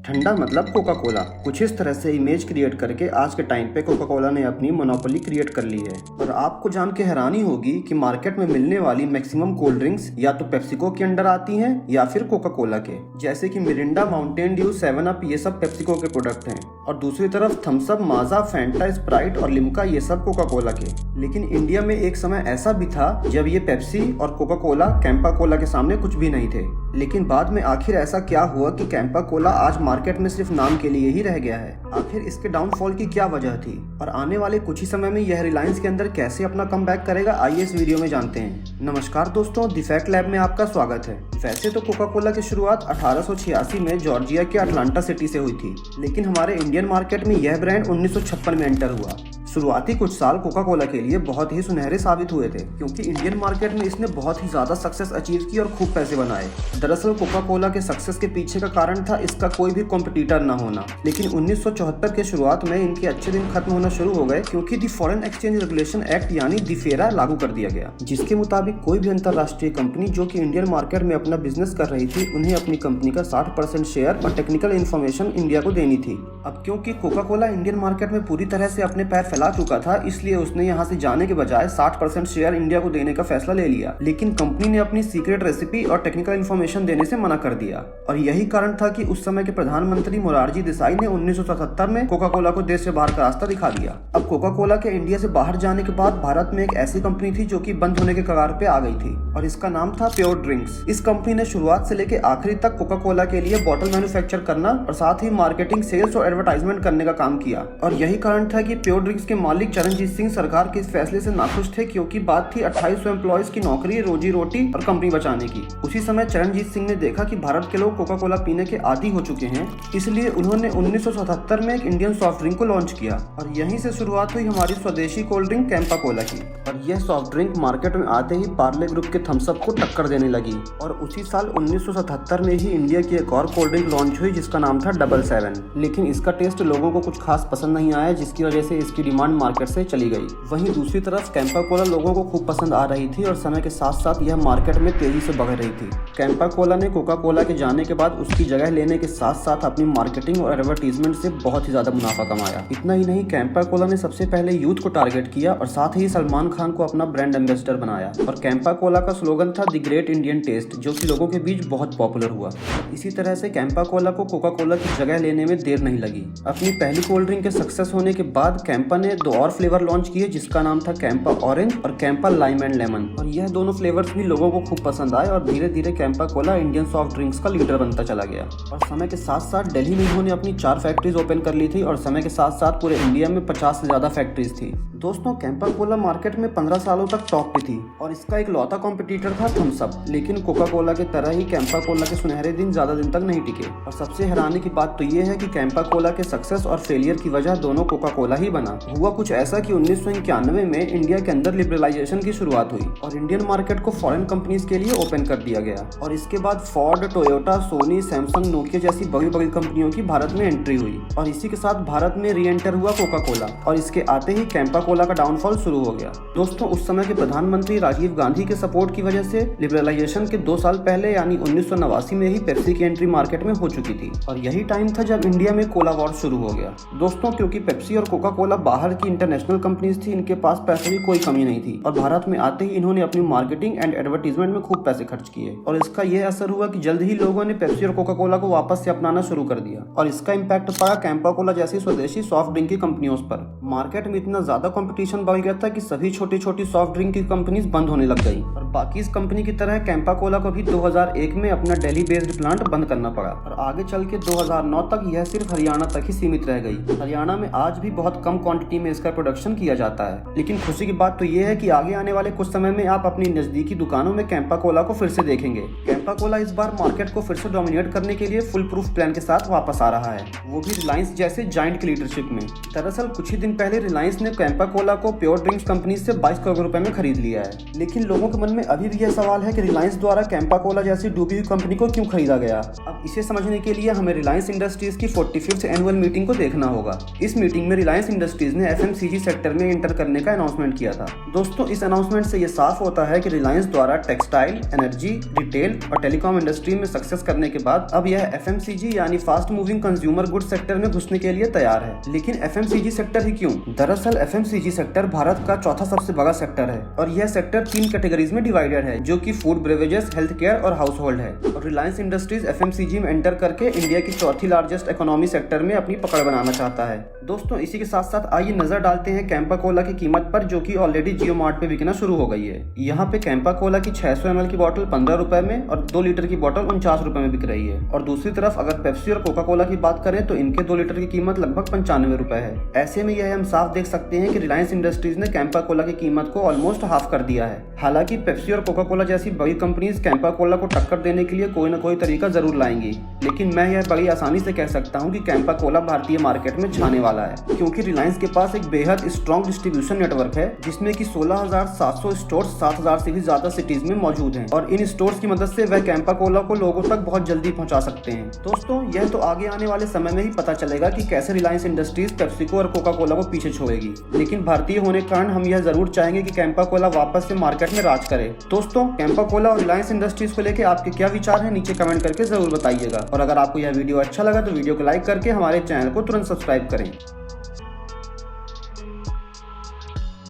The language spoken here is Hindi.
ठंडा मतलब कोका कोला। कुछ इस तरह से इमेज क्रिएट करके आज के टाइम पे कोका कोला ने अपनी मोनोपोली क्रिएट कर ली है। और आपको जान के हैरानी होगी कि मार्केट में मिलने वाली मैक्सिमम कोल्ड ड्रिंक्स या तो पेप्सिको के अंडर आती हैं या फिर कोका कोला के, जैसे कि मिरिंडा, माउंटेन ड्यू, 7 अप, ये सब पेप्सिको के प्रोडक्ट हैं। और दूसरी तरफ थम्स अप, माजा, फैंटा, स्प्राइट और लिम्का, ये सब कोका कोला के। लेकिन इंडिया में एक समय ऐसा भी था जब ये पेप्सी और कोका कोला कैंपा कोला के सामने कुछ भी नहीं थे। लेकिन बाद में आखिर ऐसा क्या हुआ कि कैंपा कोला आज मार्केट में सिर्फ नाम के लिए ही रह गया है? आखिर इसके डाउनफॉल की क्या वजह थी और आने वाले कुछ ही समय में यह रिलायंस के अंदर कैसे अपना कमबैक करेगा, आइए इस वीडियो में जानते हैं। नमस्कार दोस्तों, द फैक्ट लैब में आपका स्वागत है। वैसे तो कोका कोला की शुरुआत 1886 में जॉर्जिया के अटलांटा सिटी से हुई थी, लेकिन हमारे इंडियन मार्केट में यह ब्रांड 1956 में एंटर हुआ। शुरुआती कुछ साल कोका कोला के लिए बहुत ही सुनहरे साबित हुए थे, क्योंकि इंडियन मार्केट में इसने बहुत ही ज्यादा सक्सेस अचीव की और खूब पैसे बनाए। दरअसल कोका कोला के सक्सेस के पीछे का कारण था इसका कोई भी कॉम्पिटिटर न होना। लेकिन 1974 के शुरुआत में इनके अच्छे दिन खत्म होना शुरू हो गए, क्योंकि दी फॉरेन एक्सचेंज रेगुलेशन एक्ट यानी दिफेरा लागू कर दिया गया, जिसके मुताबिक कोई भी अंतरराष्ट्रीय कंपनी जो कि इंडियन मार्केट में अपना बिजनेस कर रही थी, उन्हें अपनी कंपनी का 60% शेयर और टेक्निकल इन्फॉर्मेशन इंडिया को देनी थी। अब क्योंकि कोका कोला इंडियन मार्केट में पूरी तरह से अपने पैर फैला चुका था, इसलिए उसने यहाँ से जाने के बजाय 60% शेयर इंडिया को देने का फैसला ले लिया। लेकिन कंपनी ने अपनी सीक्रेट रेसिपी और टेक्निकल इन्फॉर्मेशन देने से मना कर दिया, और यही कारण था कि उस समय के प्रधानमंत्री मोरारजी देसाई ने 1977 में कोका कोला को देश से बाहर का रास्ता दिखा दिया। अब कोका कोला के इंडिया से बाहर जाने के बाद भारत में एक ऐसी कंपनी थी जो कि बंद होने के कगार पे आ गई थी, और इसका नाम था प्योर ड्रिंक्स। इस कंपनी ने शुरुआत से लेकर आखिरी तक कोका कोला के लिए बॉटल मैन्युफैक्चर करना और साथ ही मार्केटिंग, सेल्स और एडवर्टाइजमेंट करने का काम किया। और यही कारण था कि प्योर ड्रिंक्स के मालिक चरणजीत सिंह सरकार के इस फैसले से नाखुश थे, क्योंकि बात थी 2800 एम्प्लॉयज की नौकरी, रोजी रोटी और कंपनी बचाने की। उसी समय चरणजीत सिंह ने देखा कि भारत के लोग कोका कोला पीने के आदी हो चुके हैं, इसलिए उन्होंने 1977 में एक इंडियन सॉफ्ट ड्रिंक को लॉन्च किया, और यहीं से शुरुआत हुई हमारी स्वदेशी कोल्ड ड्रिंक कैंपा कोला की। और यह सॉफ्ट ड्रिंक मार्केट में आते ही पार्ले ग्रुप के थम्स अप को टक्कर देने लगी। और उसी साल 1977 में ही इंडिया की एक और कोल्ड ड्रिंक लॉन्च हुई जिसका नाम था डबल 7। लेकिन इसका टेस्ट लोगों को कुछ खास पसंद नहीं आया, जिसकी वजह से इसकी डिमांड मार्केट से चली गई। वहीं दूसरी तरफ कैंपा कोला लोगों को खूब पसंद आ रही थी और समय के साथ साथ यह मार्केट में तेजी से बढ़ रही थी। कैंपा कोला ने कोका कोला के जाने के बाद उसकी जगह लेने के साथ साथ अपनी मार्केटिंग और एडवर्टीजमेंट से बहुत ही ज्यादा मुनाफा कमाया। इतना ही नहीं, कैंपा कोला ने सबसे पहले यूथ को टारगेट किया और साथ ही सलमान खान को अपना ब्रांड एम्बेसडर बनाया। और कैंपा कोला का स्लोगन था द ग्रेट इंडियन टेस्ट, जो कि लोगों के बीच बहुत पॉपुलर हुआ। इसी तरह से कैंपा कोला को कोका कोला की जगह लेने में देर नहीं लगी। अपनी पहली कोल्ड ड्रिंक के सक्सेस होने के बाद कैंपा ने 2 और फ्लेवर लॉन्च किए, जिसका नाम था कैंपा ऑरेंज और कैंपा लाइम एंड लेमन। और यह दोनों फ्लेवर्स भी लोगों को खूब पसंद आए और धीरे धीरे Campa Cola Indian soft drinks का लीडर बनता चला गया। और समय के साथ साथ दिल्ली में इन्होंने अपनी 4 फैक्ट्रीज ओपन कर ली थी, और समय के साथ साथ पूरे इंडिया में 50 से ज्यादा फैक्ट्रीज थी। दोस्तों, कैंपा कोला मार्केट में 15 सालों तक टॉप पे थी और इसका एक लौता कॉम्पिटिटर था थम्स अप। लेकिन कोका कोला की तरह ही कैंपा कोला के सुनहरे दिन ज्यादा दिन तक नहीं टिके। और सबसे हैरानी की बात तो ये है कि कैंपा कोला के सक्सेस और फेलियर की वजह दोनों कोका कोला ही बना। हुआ कुछ ऐसा कि 1991 में इंडिया के अंदर लिबरलाइजेशन की शुरुआत हुई और इंडियन मार्केट को फॉरेन कंपनीज के लिए ओपन कर दिया गया। और इसके बाद Ford, Toyota, Sony, Samsung, Nokia जैसी बड़ी बड़ी कंपनियों की भारत में एंट्री हुई। और इसी के साथ भारत में री एंटर हुआ कोका कोला, और इसके आते ही कैंपा कोला का डाउनफॉल शुरू हो गया। दोस्तों, उस समय के प्रधानमंत्री राजीव गांधी के सपोर्ट की वजह से लिबरलाइजेशन के 2 साल पहले यानी 1989 में ही पेप्सी की एंट्री मार्केट में हो चुकी थी। और यही टाइम था जब इंडिया में कोला वॉर शुरू हो गया। दोस्तों, क्योंकि पेप्सी और कोका कोला बाहर की इंटरनेशनल कंपनीज थी, इनके पास पैसे की कोई कमी नहीं थी, और भारत में आते ही इन्होंने अपनी मार्केटिंग एंड एडवर्टीजमेंट में खूब पैसे खर्च किए। और इसका यह असर हुआ कि जल्द ही लोगों ने पेप्सी और कोका कोला को वापस से अपनाना शुरू कर दिया, और इसका इम्पैक्ट पड़ा कैंपा कोला जैसी स्वदेशी सॉफ्ट ड्रिंक की कंपनियों पर। मार्केट में इतना ज्यादा कंपटीशन बढ़ गया था कि सभी छोटी छोटी सॉफ्ट ड्रिंक की कंपनीज बंद होने लग गई, और बाकी इस कंपनी की तरह कैंपा कोला को भी 2001 में अपना दिल्ली बेस्ड प्लांट बंद करना पड़ा। और आगे चल के 2009 तक यह सिर्फ हरियाणा तक ही सीमित रह गई। हरियाणा में आज भी बहुत कम क्वांटिटी में इसका प्रोडक्शन किया जाता है। लेकिन खुशी की बात तो यह है कि आगे आने वाले कुछ समय में आप अपनी नजदीकी दुकानों में कैंपा कोला को फिर से देखेंगे। कैंपा कोला इस बार मार्केट को फिर से डोमिनेट करने के लिए फुल प्रूफ प्लान के साथ वापस आ रहा है, वो भी रिलायंस जैसे जायंट की लीडरशिप में। दरअसल कुछ ही दिन पहले रिलायंस ने कैंपा कोला को प्योर ड्रिंक्स कंपनी से 22 करोड़ रुपए में खरीद लिया है। लेकिन लोगों के मन में अभी भी यह सवाल है कि रिलायंस द्वारा कैंपा कोला जैसी डूबी हुई कंपनी को क्यों खरीदा गया। अब इसे समझने के लिए हमें रिलायंस इंडस्ट्रीज की 45th एनुअल मीटिंग को देखना होगा। इस मीटिंग में रिलायंस इंडस्ट्रीज ने ने FMCG सेक्टर में एंटर करने का अनाउंसमेंट किया था। दोस्तों, इस अनाउंसमेंट से ये साफ होता है कि रिलायंस द्वारा टेक्सटाइल, एनर्जी, रिटेल और टेलीकॉम इंडस्ट्री में सक्सेस करने के बाद अब यह FMCG यानी fast moving consumer good sector में घुसने के लिए तैयार है। लेकिन FMCG सेक्टर ही क्यों? दरअसल FMCG सेक्टर भारत का चौथा सबसे बड़ा सेक्टर है और यह सेक्टर 3 कैटेगरीज में डिवाइडेड है, जो कि फूड, ब्रेवेजेस, हेल्थ केयर और हाउस होल्ड है। और रिलायंस इंडस्ट्रीज FMCG में एंटर करके इंडिया की चौथी लार्जेस्ट इकोनॉमी सेक्टर में अपनी पकड़ बनाना चाहता है। दोस्तों, इसी के साथ साथ आइए नजर डालते हैं कैंपा कोला की कीमत पर, जो कि ऑलरेडी जियो मार्ट पे बिकना शुरू हो गई है। यहाँ पे कैंपा कोला की 600 ml की बोतल 15 रुपए में और 2 लीटर की बोतल 49 रुपए में बिक रही है। और दूसरी तरफ अगर पेप्सी और कोका कोला की बात करें तो इनके 2 लीटर की कीमत लगभग 95 रुपए है। ऐसे में यह हम साफ देख सकते हैं कि रिलायंस इंडस्ट्रीज ने कैंपा कोला की कीमत को ऑलमोस्ट हाफ कर दिया है। हालांकि पेप्सी और कोका कोला जैसी बड़ी कंपनीज कैंपा कोला को टक्कर देने के लिए कोई न कोई तरीका जरूर लाएंगी, लेकिन मैं यह बड़ी आसानी से कह सकता हूं कि कैंपा कोला भारतीय मार्केट में छाने वाला है, क्योंकि रिलायंस के पास एक बेहद स्ट्रॉन्ग डिस्ट्रीब्यूशन नेटवर्क है, जिसमें कि 16,700 स्टोर्स 7,000 से भी ज्यादा सिटीज में मौजूद हैं और इन स्टोर्स की मदद से वह कैंपा कोला को लोगों तक बहुत जल्दी पहुंचा सकते हैं। दोस्तों, यह तो आगे आने वाले समय में ही पता चलेगा कि कैसे रिलायंस इंडस्ट्रीज पेप्सिको और कोका कोला को पीछे छोड़ेगी, लेकिन भारतीय होने के कारण हम यह जरूर चाहेंगे कि कैंपा कोला वापस से मार्केट में राज करे। दोस्तों, कैंपा कोला और रिलायंस इंडस्ट्रीज को लेकर आपके क्या विचार हैं, नीचे कमेंट करके जरूर बताइएगा। और अगर आपको यह वीडियो अच्छा लगा तो वीडियो को लाइक करके हमारे चैनल को तुरंत सब्सक्राइब करें।